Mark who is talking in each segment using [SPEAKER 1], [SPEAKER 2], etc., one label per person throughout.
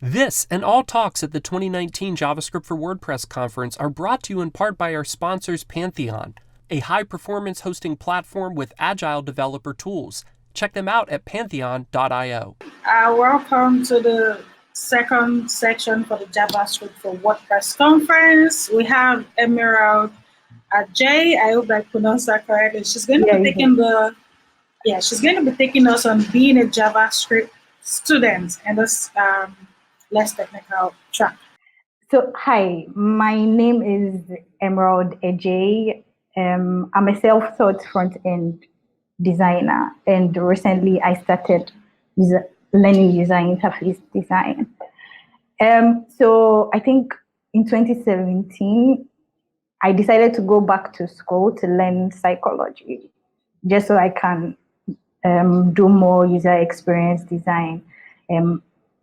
[SPEAKER 1] This and all talks at the 2019 JavaScript for WordPress Conference are brought to you in part by our sponsors Pantheon, a high-performance hosting platform with agile developer tools. Check them out at pantheon.io.
[SPEAKER 2] Welcome to the second section for the JavaScript for WordPress Conference. We have Emerald Adjei. I hope I pronounced that correctly. She's going to be taking us on being a JavaScript student and this less technical track.
[SPEAKER 3] So, hi, my name is Emerald Adjei. I'm a self-taught front-end designer, and recently I started learning user interface design. So I think in 2017, I decided to go back to school to learn psychology, just so I can do more user experience design.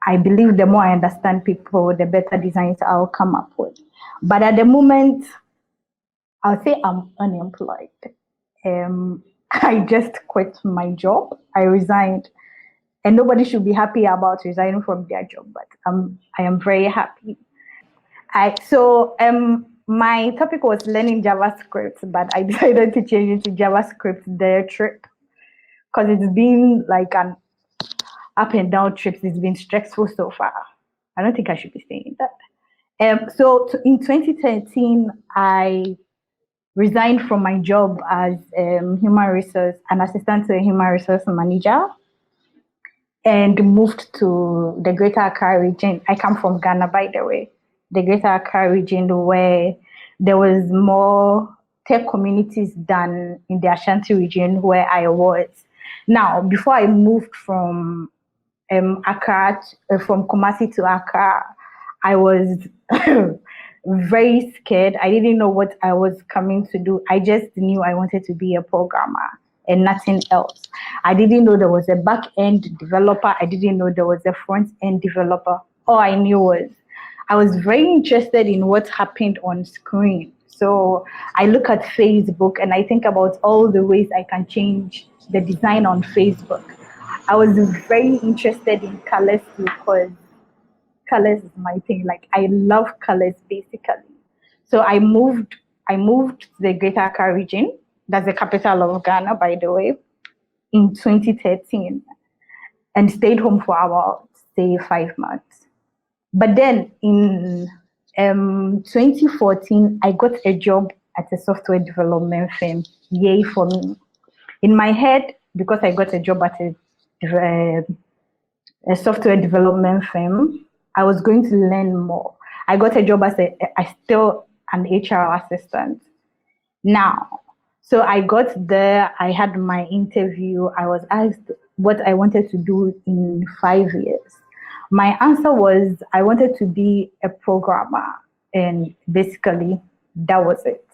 [SPEAKER 3] I believe the more I understand people, the better designs I'll come up with. But at the moment, I'll say I'm unemployed. I just quit my job. I resigned. And nobody should be happy about resigning from their job, but I am very happy. My topic was learning JavaScript, but I decided to change it to JavaScript their trip because it's been like an up and down trip. It's been stressful so far. I don't think I should be saying that. In 2013, I resigned from my job as an assistant to a human resource manager, and moved to the Greater Accra region. I come from Ghana, by the way. The Greater Accra region, where there was more tech communities than in the Ashanti region where I was. Now, before I moved from Accra, from Kumasi to Accra, I was very scared. I didn't know what I was coming to do. I just knew I wanted to be a programmer and nothing else. I didn't know there was a back-end developer. I didn't know there was a front-end developer. All I knew was I was very interested in what happened on screen. So I look at Facebook and I think about all the ways I can change the design on Facebook. I was very interested in colors because colors is my thing. Like, I love colors basically. So I moved to the Greater Accra region. That's the capital of Ghana, by the way, in 2013, and stayed home for about, say, 5 months. But then in 2014, I got a job at a software development firm. Yay for me. In my head, because I got a job at a software development firm, I was going to learn more. I got a job as still an HR assistant. Now, so I got there, I had my interview, I was asked what I wanted to do in 5 years. My answer was I wanted to be a programmer, and basically that was it.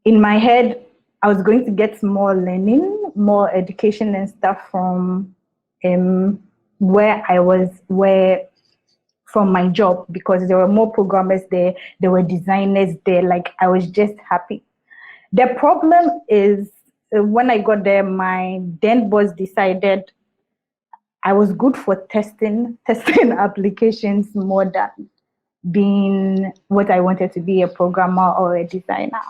[SPEAKER 3] In my head, I was going to get more learning, more education and stuff from from my job, because there were more programmers there were designers there. Like, I was just happy. The problem is, when I got there, my then boss decided I was good for testing applications more than being what I wanted to be, a programmer or a designer.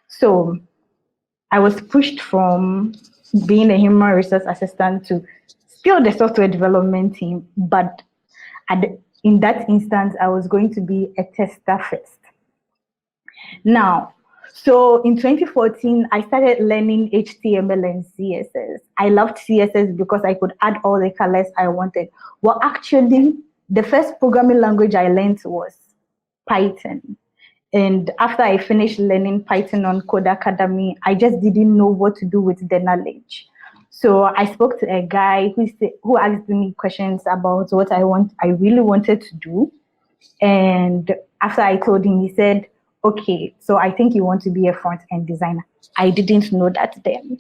[SPEAKER 3] So I was pushed from being a human resource assistant to still the software development team, but in that instance, I was going to be a tester first. Now, so in 2014, I started learning HTML and CSS. I loved CSS because I could add all the colors I wanted. Well, actually, the first programming language I learned was Python. And after I finished learning Python on Code Academy, I just didn't know what to do with the knowledge. So I spoke to a guy who asked me questions about what I really wanted to do. And after I told him, he said, okay, so I think you want to be a front-end designer. I didn't know that then.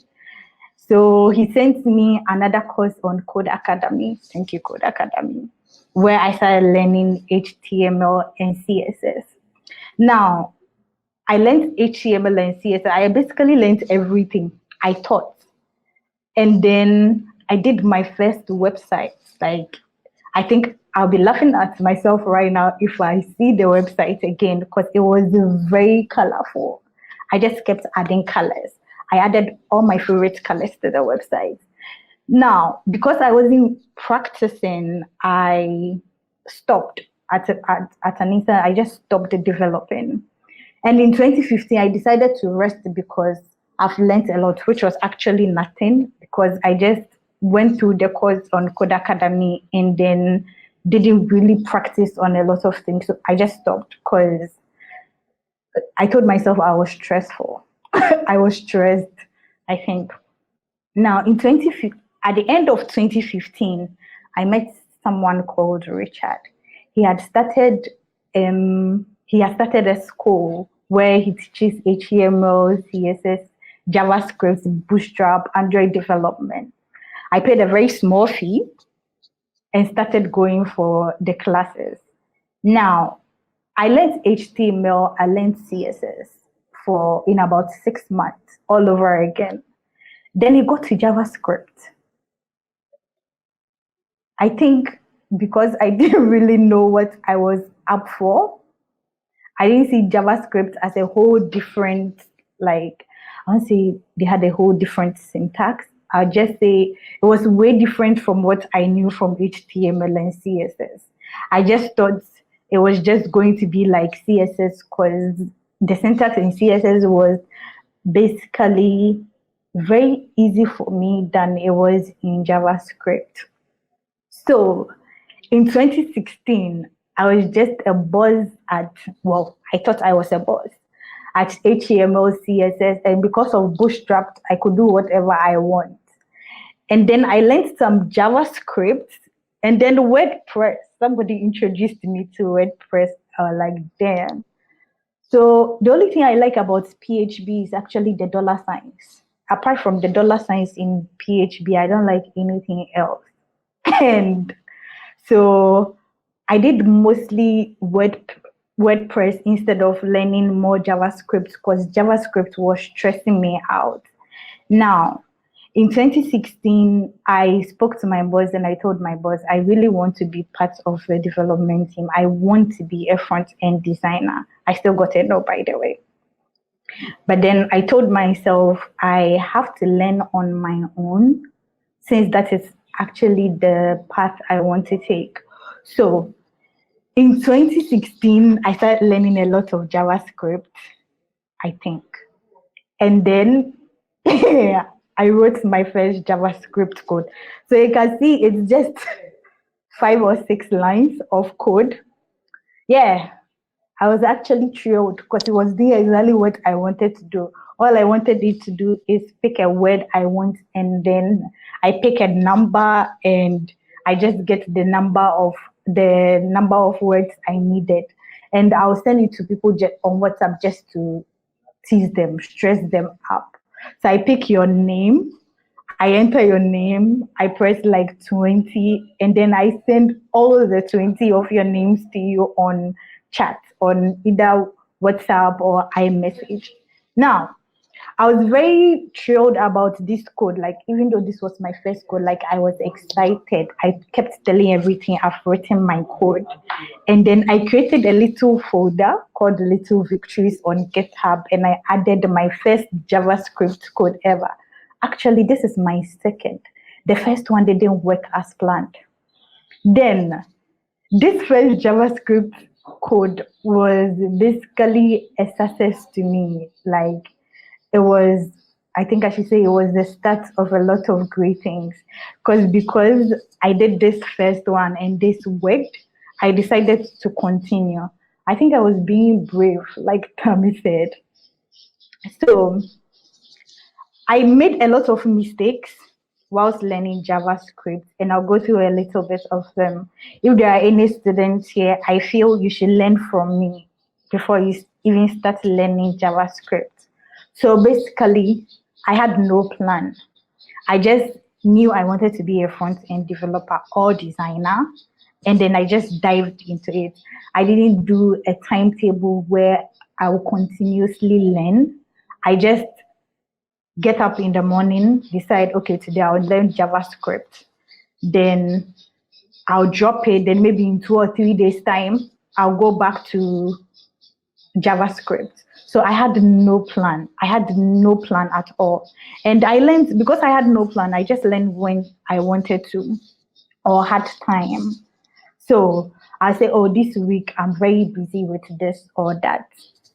[SPEAKER 3] So he sent me another course on Code Academy. Thank you, Code Academy, where I started learning HTML and CSS. Now, I learned HTML and CSS. I basically learned everything I taught. And then I did my first website. Like, I think I'll be laughing at myself right now if I see the website again because it was very colorful. I just kept adding colors. I added all my favorite colors to the website. Now, because I wasn't practicing, I stopped at an instant. I just stopped developing. And in 2015, I decided to rest because I've learned a lot, which was actually nothing because I just went through the course on Code Academy and then didn't really practice on a lot of things. So I just stopped because I told myself I was stressful. I was stressed, I think. Now, at the end of 2015, I met someone called Richard. He had started a school where he teaches HTML, CSS, JavaScript, Bootstrap, Android development. I paid a very small fee and started going for the classes. Now, I learned HTML, I learned CSS in about 6 months all over again. Then it got to JavaScript. I think because I didn't really know what I was up for, I didn't see JavaScript as a whole different, I won't say they had a whole different syntax. I'll just say it was way different from what I knew from HTML and CSS. I just thought it was just going to be like CSS because the syntax in CSS was basically very easy for me than it was in JavaScript. So in 2016, I was just a boss I thought I was a boss at HTML, CSS, and because of Bootstrap, I could do whatever I want. And then I learned some JavaScript and then WordPress. Somebody introduced me to WordPress. I was like, damn. So the only thing I like about PHP is actually the dollar signs. Apart from the dollar signs in PHP, I don't like anything else. And so I did mostly WordPress instead of learning more JavaScript because JavaScript was stressing me out. Now, in 2016, I spoke to my boss and I told my boss, I really want to be part of the development team. I want to be a front-end designer. I still got a no, by the way. But then I told myself I have to learn on my own since that is actually the path I want to take. So in 2016, I started learning a lot of JavaScript, I think. And then I wrote my first JavaScript code. So you can see it's just 5 or 6 lines of code. Yeah, I was actually thrilled because it was doing exactly what I wanted to do. All I wanted it to do is pick a word I want, and then I pick a number, and I just get the number of words I needed, and I'll send it to people on WhatsApp just to tease them, stress them up. So I pick your name, I enter your name, I press like 20, and then I send all the 20 of your names to you on chat, on either WhatsApp or iMessage. Now, I was very thrilled about this code. Like, even though this was my first code, like I was excited. I kept telling everything I've written my code. And then I created a little folder called Little Victories on GitHub, and I added my first JavaScript code ever. Actually, this is my second. The first one didn't work as planned. Then, this first JavaScript code was basically a success to me. Like, it was, I think I should say it was the start of a lot of great things. Because I did this first one and this worked, I decided to continue. I think I was being brave, like Tammy said. So I made a lot of mistakes whilst learning JavaScript, and I'll go through a little bit of them. If there are any students here, I feel you should learn from me before you even start learning JavaScript. So basically, I had no plan. I just knew I wanted to be a front-end developer or designer, and then I just dived into it. I didn't do a timetable where I will continuously learn. I just get up in the morning, decide, okay, today I'll learn JavaScript. Then I'll drop it, then maybe in 2 or 3 days time, I'll go back to JavaScript. So I had no plan. I had no plan at all. And I learned, because I had no plan, I just learned when I wanted to or had time. So I say, oh, this week I'm very busy with this or that.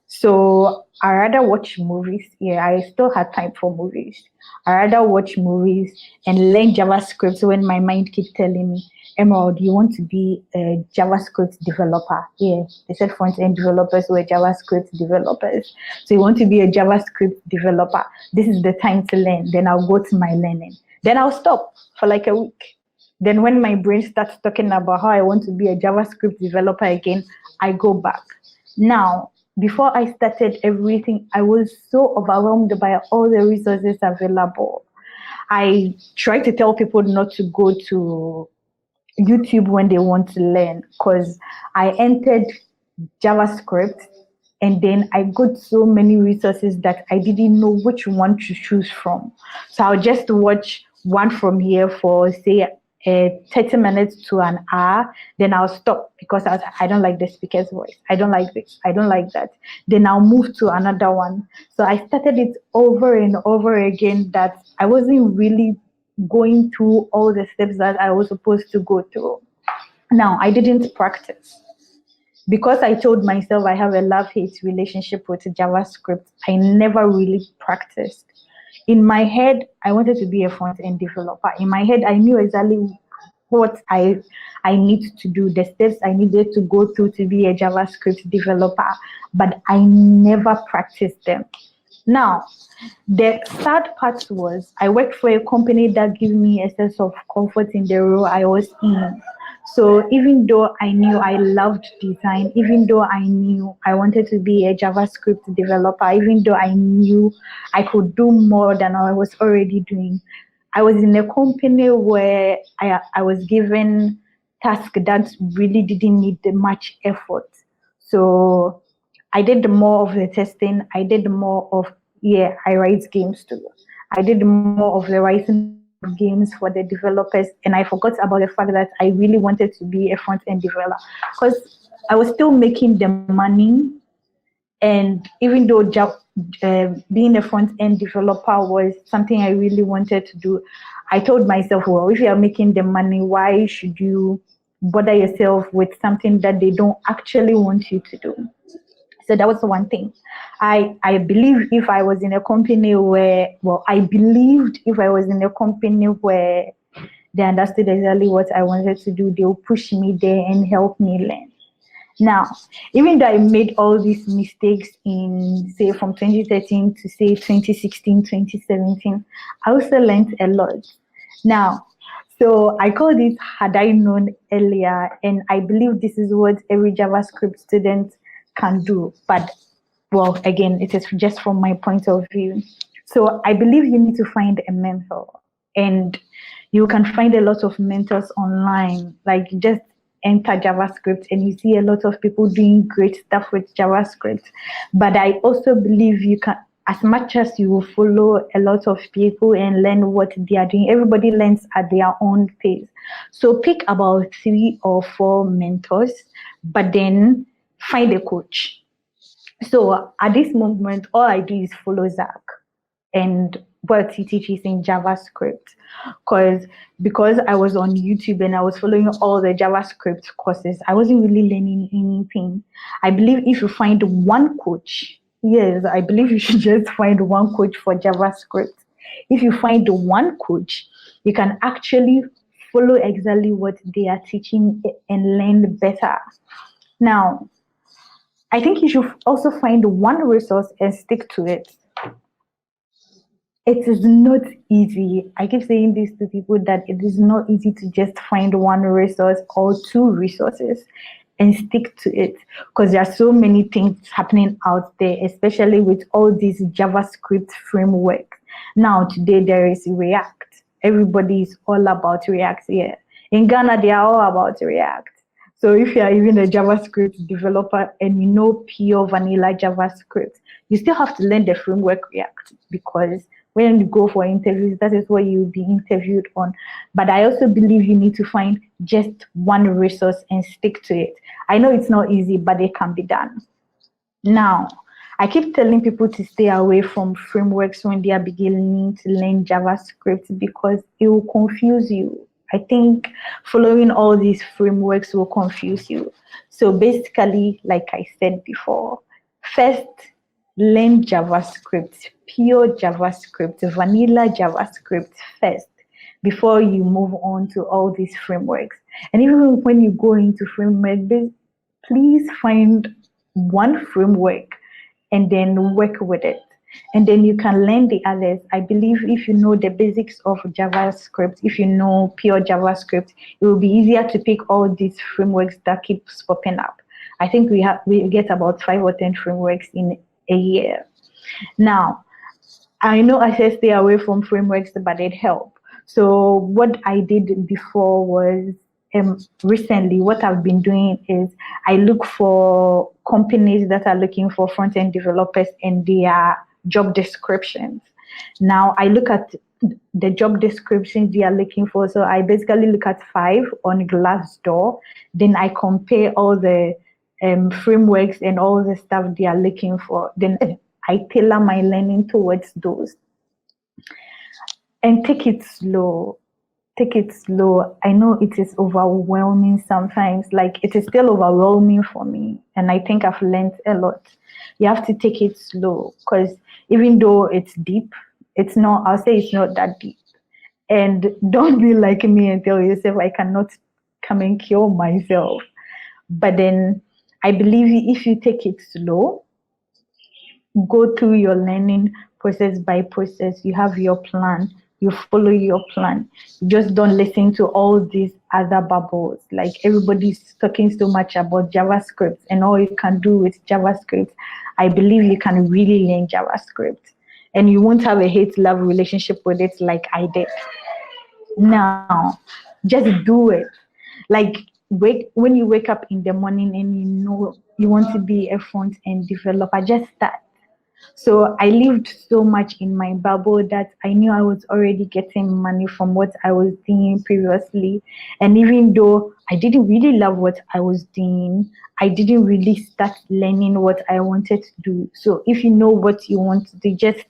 [SPEAKER 3] So I rather watch movies. Yeah, I still had time for movies. I rather watch movies and learn JavaScript when my mind keeps telling me, Emerald, you want to be a JavaScript developer. Yeah, they said front-end developers were JavaScript developers. So you want to be a JavaScript developer. This is the time to learn. Then I'll go to my learning. Then I'll stop for like a week. Then when my brain starts talking about how I want to be a JavaScript developer again, I go back. Now, before I started everything, I was so overwhelmed by all the resources available. I try to tell people not to go to YouTube when they want to learn, because I entered JavaScript and then I got so many resources that I didn't know which one to choose from. So I'll just watch one from here for, say, 30 minutes to an hour. Then I'll stop because I don't like the speaker's voice. I don't like this. I don't like that. Then I'll move to another one. So I started it over and over again, that I wasn't really going through all the steps that I was supposed to go through. Now, I didn't practice. Because I told myself I have a love-hate relationship with JavaScript, I never really practiced. In my head, I wanted to be a front-end developer. In my head, I knew exactly what I need to do, the steps I needed to go through to be a JavaScript developer, but I never practiced them. Now, the sad part was I worked for a company that gave me a sense of comfort in the role I was in. So even though I knew I loved design, even though I knew I wanted to be a JavaScript developer, even though I knew I could do more than I was already doing, I was in a company where I was given tasks that really didn't need much effort. So I did more of the testing. I did more of, I write games too. I did more of the writing of games for the developers, and I forgot about the fact that I really wanted to be a front-end developer, because I was still making the money. And even though being a front-end developer was something I really wanted to do, I told myself, well, if you are making the money, why should you bother yourself with something that they don't actually want you to do? So that was the one thing. I believe if I was in a company where, I believed if I was in a company where they understood exactly what I wanted to do, they'll push me there and help me learn. Now, even though I made all these mistakes in, say, from 2013 to, say, 2016, 2017, I also learned a lot. Now, so I call this had I known earlier, and I believe this is what every JavaScript student can do. But, again, it is just from my point of view. So I believe you need to find a mentor, and you can find a lot of mentors online. Like, just enter JavaScript and you see a lot of people doing great stuff with JavaScript. But I also believe you can, as much as you will follow a lot of people and learn what they are doing, everybody learns at their own pace. So pick about 3 or 4 mentors, but then find a coach. So at this moment, all I do is follow Zach and what he teaches in JavaScript. Because I was on YouTube and I was following all the JavaScript courses, I wasn't really learning anything. I believe if you find one coach, yes, I believe you should just find one coach for JavaScript. If you find one coach, you can actually follow exactly what they are teaching and learn better. Now, I think you should also find one resource and stick to it. It is not easy. I keep saying this to people that it is not easy to just find one resource or 2 resources and stick to it, because there are so many things happening out there, especially with all these JavaScript frameworks. Now, today there is React. Everybody is all about React here. In Ghana, they are all about React. So if you are even a JavaScript developer and you know pure vanilla JavaScript, you still have to learn the framework React, because when you go for interviews, that is what you'll be interviewed on. But I also believe you need to find just one resource and stick to it. I know it's not easy, but it can be done. Now, I keep telling people to stay away from frameworks when they are beginning to learn JavaScript because it will confuse you. I think following all these frameworks will confuse you. So basically, like I said before, first learn JavaScript, pure JavaScript, vanilla JavaScript first before you move on to all these frameworks. And even when you go into framework, please find one framework and then work with it. And then you can learn the others. I believe if you know the basics of JavaScript, if you know pure JavaScript, it will be easier to pick all these frameworks that keeps popping up. I think we get about 5 or 10 frameworks in a year. Now, I know I said stay away from frameworks, but it helped. So what I did before was recently, what I've been doing is I look for companies that are looking for front-end developers and their job descriptions. Now I look at the job descriptions they are looking for. So I basically look at 5 on Glassdoor. Then I compare all the frameworks and all the stuff they are looking for. Then I tailor my learning towards those. And take it slow. Take it slow. I know it is overwhelming sometimes. Like, it is still overwhelming for me. And I think I've learned a lot. You have to take it slow because even though it's deep, I'll say it's not that deep. And don't be like me and tell yourself, I cannot come and kill myself. But then I believe if you take it slow, go through your learning process by process, you have your plan, you follow your plan. You just don't listen to all these other bubbles. Like, everybody's talking so much about JavaScript and all you can do with JavaScript. I believe you can really learn JavaScript and you won't have a hate-love relationship with it like I did. Now, just do it. Like, when you wake up in the morning and you know you want to be a front-end developer, just start. So I lived so much in my bubble that I knew I was already getting money from what I was doing previously. And even though I didn't really love what I was doing, I didn't really start learning what I wanted to do. So if you know what you want to do, just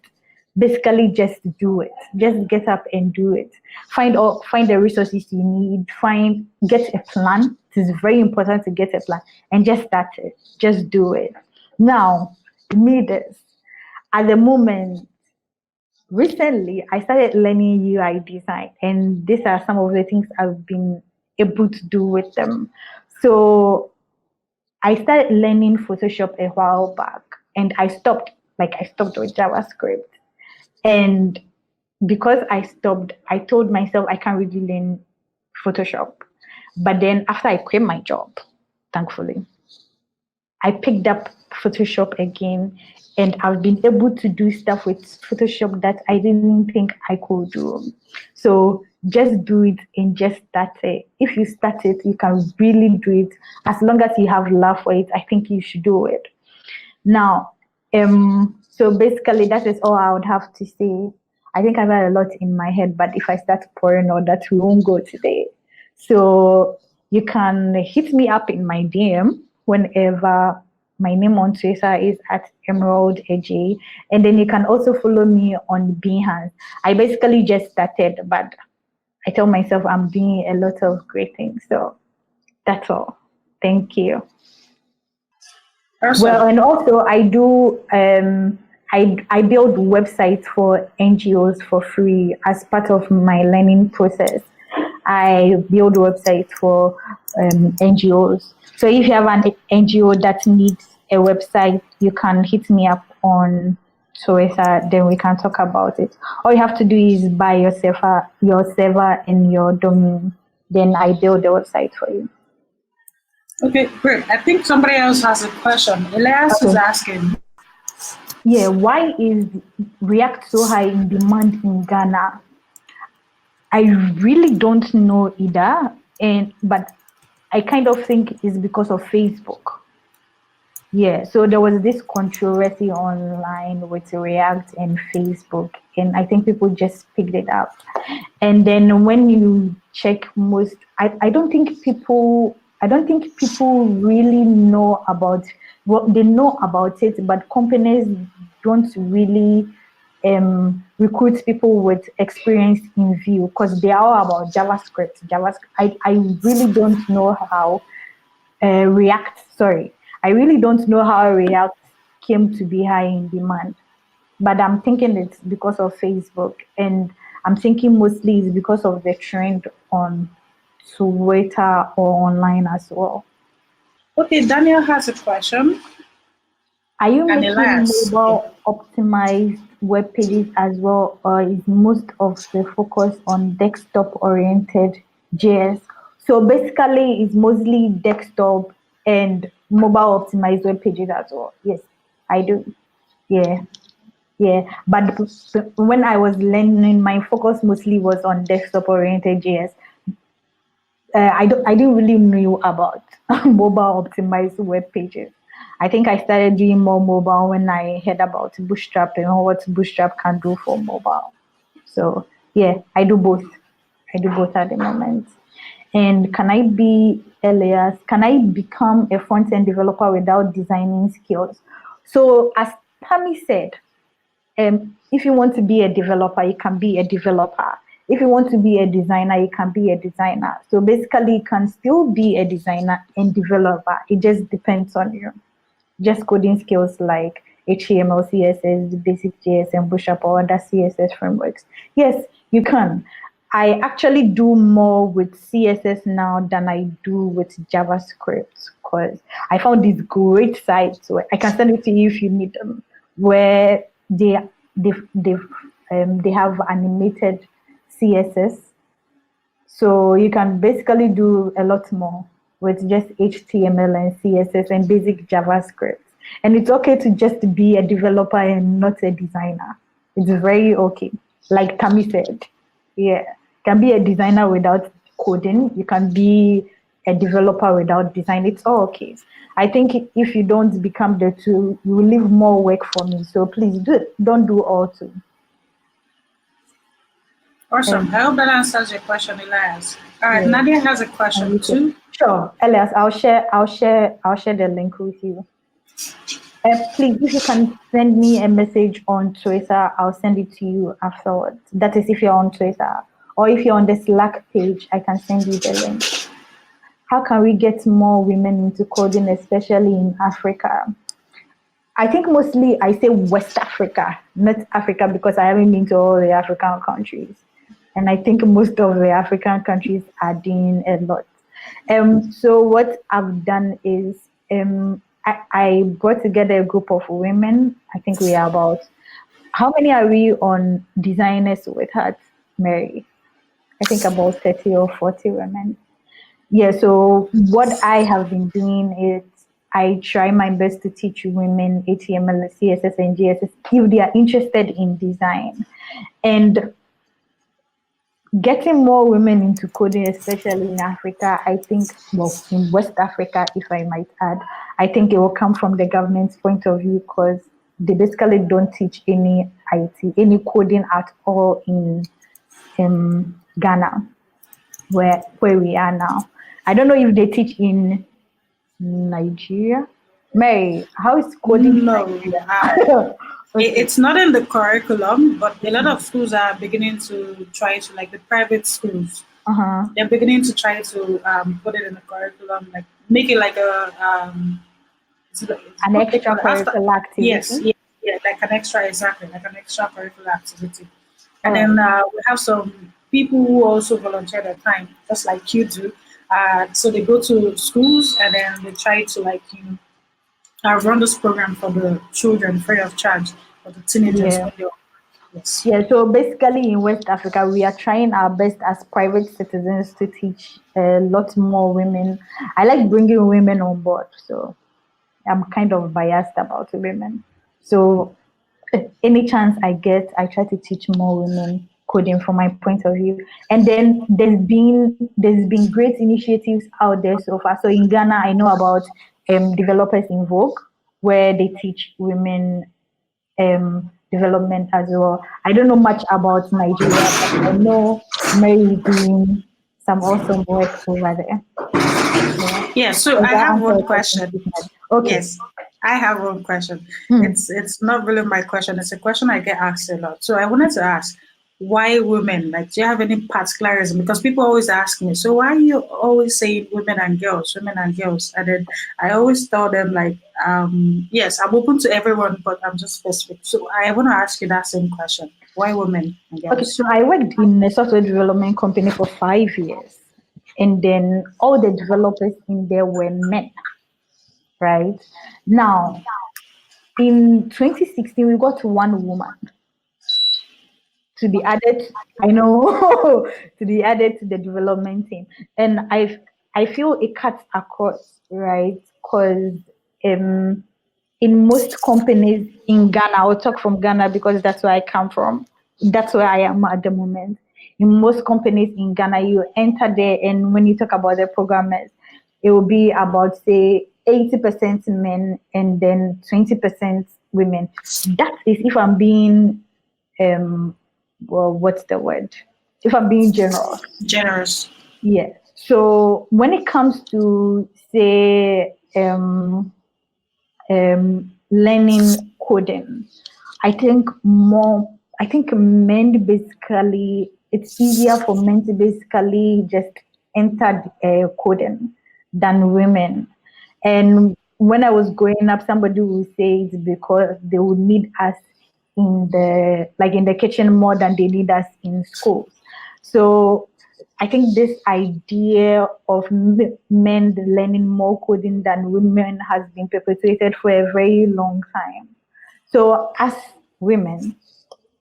[SPEAKER 3] do it. Just get up and do it. Find the resources you need. Get a plan. It is very important to get a plan and just start it. Just do it. Now, this. At the moment, recently, I started learning UI design, and these are some of the things I've been able to do with them. So I started learning Photoshop a while back, and I stopped with JavaScript. And because I stopped, I told myself I can't really learn Photoshop. But then after I quit my job, thankfully, I picked up Photoshop again, and I've been able to do stuff with Photoshop that I didn't think I could do. So just do it and just start it. If you start it, you can really do it. As long as you have love for it, I think you should do it. Now, so basically that is all I would have to say. I think I've had a lot in my head, but if I start pouring all that, we won't go today. So you can hit me up in my DM whenever. My name on Twitter is @Adjei, and then you can also follow me on Behance. I basically just started, but I tell myself I'm doing a lot of great things. So that's all. Thank you.
[SPEAKER 2] Awesome.
[SPEAKER 3] Well, and also I do I build websites for NGOs for free as part of my learning process. I build websites for NGOs. So if you have an NGO that needs a website, you can hit me up on Twitter, then we can talk about it. All you have to do is buy your server and your domain. Then I build the website for you.
[SPEAKER 2] Okay, great. I think somebody else has a question. Elias is asking.
[SPEAKER 3] Yeah, why is React so high in demand in Ghana? I really don't know either, but I kind of think it's because of Facebook. Yeah, so there was this controversy online with React and Facebook, and I think people just picked it up. And then when you check most, I don't think people really know about what they know about it, but companies don't really recruit people with experience in Vue because they are all about JavaScript. I really don't know how React, sorry. I really don't know how React came to be high in demand, but I'm thinking it's because of Facebook, and I'm thinking mostly it's because of the trend on Twitter or online as well.
[SPEAKER 2] Okay, Daniel has a question,
[SPEAKER 3] Are you
[SPEAKER 2] and
[SPEAKER 3] making
[SPEAKER 2] Elias.
[SPEAKER 3] mobile optimized web pages as well, or is most of the focus on desktop oriented JS? So basically, it's mostly desktop and mobile optimized web pages as well. Yes, I do. Yeah, yeah. But when I was learning, my focus mostly was on desktop oriented JS. I didn't really know about mobile optimized web pages. I think I started doing more mobile when I heard about Bootstrap and what Bootstrap can do for mobile. So yeah, I do both. I do both at the moment. And can I be Elias? Can I become a front end developer without designing skills? So as Tammy said, if you want to be a developer, you can be a developer. If you want to be a designer, you can be a designer. So basically, you can still be a designer and developer. It just depends on you. Just coding skills like HTML, CSS, basic JS, and Bootstrap or other CSS frameworks. Yes, you can. I actually do more with CSS now than I do with JavaScript because I found these great sites. So I can send it to you if you need them, where they have animated CSS, so you can basically do a lot more with just HTML and CSS and basic JavaScript. And it's okay to just be a developer and not a designer. It's very okay. Like Tammy said, yeah, can be a designer without coding. You can be a developer without design. It's all okay. I think if you don't become the two, you will leave more work for me. So please don't do all two.
[SPEAKER 2] Awesome.
[SPEAKER 3] And
[SPEAKER 2] I hope that answers your question, Elias. All right,
[SPEAKER 3] yeah.
[SPEAKER 2] Nadia has a
[SPEAKER 3] And
[SPEAKER 2] question
[SPEAKER 3] you can,
[SPEAKER 2] too.
[SPEAKER 3] sure, Elias, I'll share the link with you. Please, if you can send me a message on Twitter, I'll send it to you afterwards. That is if you're on Twitter. Or if you're on the Slack page, I can send you the link. How can we get more women into coding, especially in Africa? I think mostly I say West Africa, not Africa, because I haven't been to all the African countries. And I think most of the African countries are doing a lot. So what I've done is I brought together a group of women. I think we are about, how many are we on Designers with Heart, Mary? I think about 30 or 40 women. Yeah, so what I have been doing is I try my best to teach women HTML, CSS, and GSS if they are interested in design. And getting more women into coding, especially in Africa, I think, well, in West Africa, if I might add, I think it will come from the government's point of view because they basically don't teach any IT, any coding at all in Ghana, where we are now. I don't know if they teach in Nigeria. Mary, how is coding in
[SPEAKER 2] No,
[SPEAKER 3] Nigeria? Okay.
[SPEAKER 2] it's not in the curriculum, but a lot of schools are beginning to try to, like the private schools,
[SPEAKER 3] Uh-huh.
[SPEAKER 2] they're beginning to try to put it in the curriculum, like make it like a
[SPEAKER 3] An
[SPEAKER 2] what they call it after.
[SPEAKER 3] extracurricular
[SPEAKER 2] Yes,
[SPEAKER 3] activity.
[SPEAKER 2] yeah, yeah, like an extra, exactly, like an extracurricular activity.
[SPEAKER 3] All
[SPEAKER 2] And
[SPEAKER 3] right.
[SPEAKER 2] then we have some people who also volunteer their time, just like you do. So they go to schools and then they try to, like, run this program for the children free of charge for the teenagers
[SPEAKER 3] Yeah.
[SPEAKER 2] when they're, yes.
[SPEAKER 3] Yeah, so basically in West Africa, we are trying our best as private citizens to teach a lot more women. I like bringing women on board, so I'm kind of biased about women. So any chance I get, I try to teach more women coding from my point of view. And then there's been great initiatives out there so far. So in Ghana, I know about developers in Vogue. where they teach women development as well. I don't know much about Nigeria, but I know Mary is doing some awesome work over there.
[SPEAKER 2] Yeah, so
[SPEAKER 3] Does
[SPEAKER 2] I
[SPEAKER 3] that
[SPEAKER 2] have
[SPEAKER 3] answer
[SPEAKER 2] one
[SPEAKER 3] your question?
[SPEAKER 2] question.
[SPEAKER 3] Okay.
[SPEAKER 2] Yes, I have one question.
[SPEAKER 3] Hmm.
[SPEAKER 2] It's not really my question. It's a question I get asked a lot. So I wanted to ask, why women? Like, do you have any particular reason? Because people always ask me, so why are you always saying women and girls, women and girls? And then I always tell them like, yes, I'm open to everyone, but I'm just specific. So I want to ask you that same question. Why women and
[SPEAKER 3] Okay,
[SPEAKER 2] girls?
[SPEAKER 3] so I worked in a software development company for 5 years, and then all the developers in there were men, right? Now, in 2016, we got one woman to be added. I know to be added to the development team, and I feel it cuts across, right? Because in most companies in Ghana, I'll talk from Ghana because that's where I come from. That's where I am at the moment. In most companies in Ghana, you enter there, and when you talk about the programmers, it will be about, say, 80% men and then 20% women. That is if I'm being, well, what's the word? If I'm being generous.
[SPEAKER 2] Generous.
[SPEAKER 3] Yeah. So when it comes to, say, learning coding, I think men basically, it's easier for men to basically just enter coding than women. And when I was growing up, somebody would say it's because they would need us in the kitchen more than they need us in schools. So I think this idea of men learning more coding than women has been perpetuated for a very long time. So as women,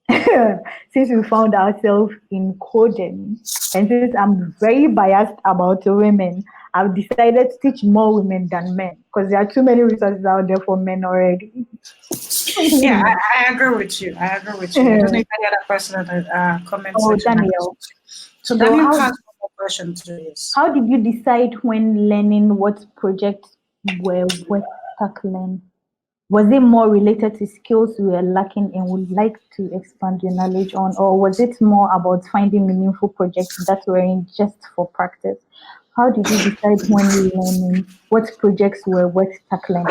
[SPEAKER 3] since we found ourselves in coding, and since I'm very biased about women, I've decided to teach more women than men because there are too many resources out there for men already.
[SPEAKER 2] Yeah, I agree with you. I agree with you. I don't know if any other person in the comment
[SPEAKER 3] Oh,
[SPEAKER 2] section.
[SPEAKER 3] Daniel.
[SPEAKER 2] So
[SPEAKER 3] So
[SPEAKER 2] Daniel has one more question to this.
[SPEAKER 3] how did you decide when learning what projects were worth tackling? Was it more related to skills you were lacking and would like to expand your knowledge on, or was it more about finding meaningful projects that were in just for practice? How did you decide when learning what projects were worth tackling?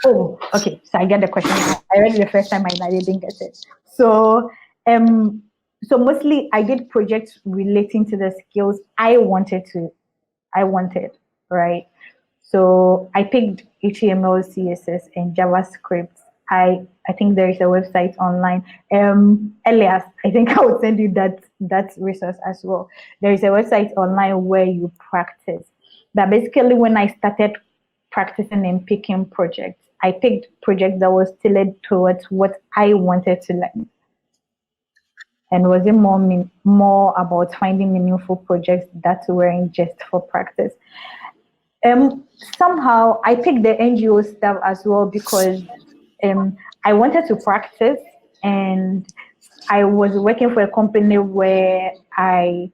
[SPEAKER 3] Oh, okay. So I get the question now. I read it the first time and I didn't get it. Um, so mostly I did projects relating to the skills I wanted, right? So I picked HTML, CSS, and JavaScript. I think there is a website online. Elias, I think I would send you that resource as well. There is a website online where you practice. But basically, when I started practicing and picking projects, I picked projects that was tailored towards what I wanted to learn. And was it more about finding meaningful projects that weren't just for practice? Somehow I picked the NGO stuff as well because I wanted to practice, and I was working for a company where I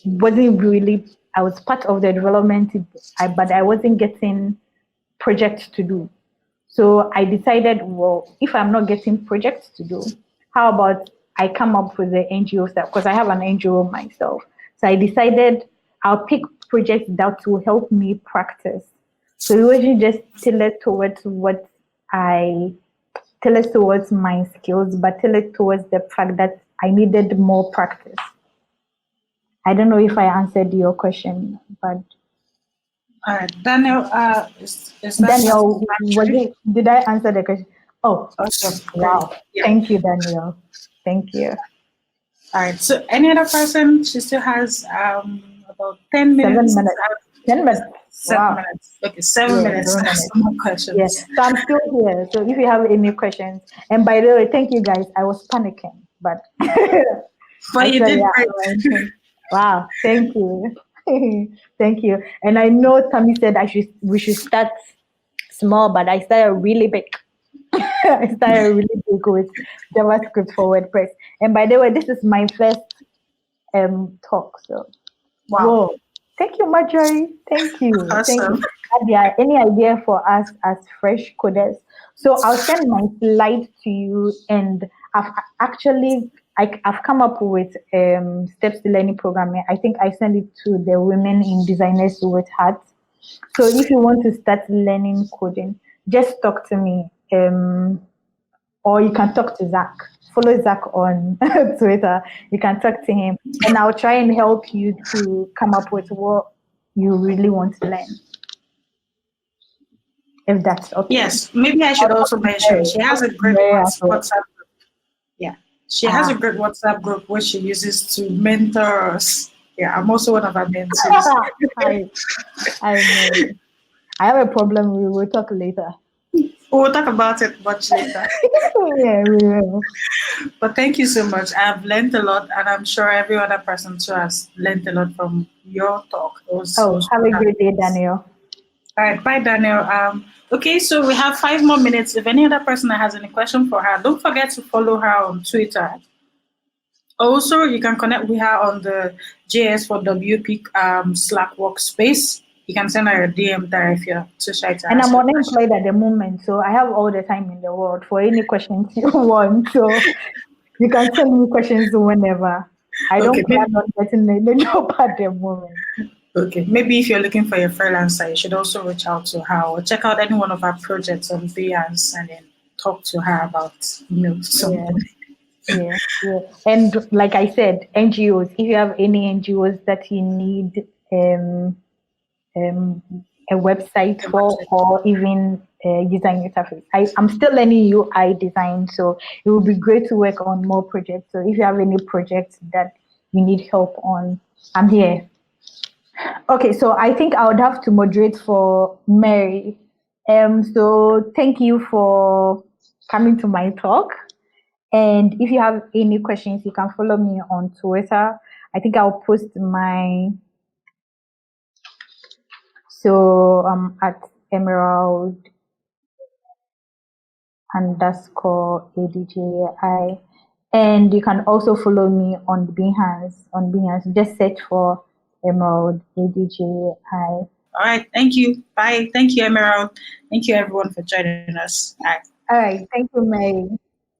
[SPEAKER 3] was part of the development, but I wasn't getting projects to do. So I decided, well, if I'm not getting projects to do, how about I come up with the NGO stuff? Because I have an NGO myself. So I decided I'll pick projects that will help me practice. So it wasn't just tailored towards tailored towards my skills, but tailored towards the fact that I needed more practice. I don't know if I answered your question, but
[SPEAKER 2] All right, Daniel. Is that
[SPEAKER 3] Daniel, did I answer the question? Oh,
[SPEAKER 2] awesome?
[SPEAKER 3] wow.
[SPEAKER 2] Yeah.
[SPEAKER 3] Thank you, Daniel. Thank you.
[SPEAKER 2] All right. So any other person? She still has about 10 minutes.
[SPEAKER 3] 7 minutes. 10 minutes.
[SPEAKER 2] 7 minutes. Okay, 7 minutes.
[SPEAKER 3] 7 minutes.
[SPEAKER 2] Some more questions.
[SPEAKER 3] Yes. So I'm still here. So if you have any questions, and by the way, thank you guys. I was panicking, but
[SPEAKER 2] But you did great.
[SPEAKER 3] Wow. Thank you. Thank you. And I know Tammy said we should start small, but I started really big. I started really big with JavaScript for WordPress. And by the way, this is my first talk. So
[SPEAKER 2] Wow.
[SPEAKER 3] whoa, Thank you, Marjorie. Thank you. Thank you.
[SPEAKER 2] Awesome.
[SPEAKER 3] Adjei, any idea for us as fresh coders? So I'll send my slide to you, and I've come up with steps to learning programming. I think I send it to the women in designers with hearts. So if you want to start learning coding, just talk to me. Or you can talk to Zach. Follow Zach on Twitter. You can talk to him, and I'll try and help you to come up with what you really want to learn. If that's okay.
[SPEAKER 2] Yes, maybe I should also mention she has a great WhatsApp group. Yeah, she has a great WhatsApp group which she uses to mentor us. Yeah, I'm also one of her mentees.
[SPEAKER 3] I know. I have a problem. We will talk later.
[SPEAKER 2] We'll talk about it much later.
[SPEAKER 3] Yeah, we will.
[SPEAKER 2] But thank you so much. I've learned a lot, and I'm sure every other person too has learned a lot from your talk.
[SPEAKER 3] Have a great day, Daniel.
[SPEAKER 2] All right, bye, Daniel. Okay, so we have 5 more minutes. If any other person that has any question for her, don't forget to follow her on Twitter. Also, you can connect with her on the JS4WP Slack workspace. You can send her a DM there if you're too shy to
[SPEAKER 3] And
[SPEAKER 2] ask
[SPEAKER 3] I'm
[SPEAKER 2] her
[SPEAKER 3] unemployed at the moment, so I have all the time in the world for any questions you want. So you can send me questions whenever. I don't plan on getting the job at the moment.
[SPEAKER 2] Okay, maybe if you're looking for a freelancer, you should also reach out to her or check out any one of our projects on Behance and then talk to her about something.
[SPEAKER 3] Yeah. And like I said, NGOs, if you have any NGOs that you need a website for, or even user interface. I'm still learning UI design, so it would be great to work on more projects. So if you have any projects that you need help on, I'm here. Okay, so I think I would have to moderate for Mary. So thank you for coming to my talk. And if you have any questions, you can follow me on Twitter. I think I'll post my, so at Emerald _Adjei. And you can also follow me on Behance. Just search for Emerald Adjei.
[SPEAKER 2] All right, thank you. Bye. Thank you, Emerald. Thank you, everyone, for joining us.
[SPEAKER 3] All right, thank you, Mary.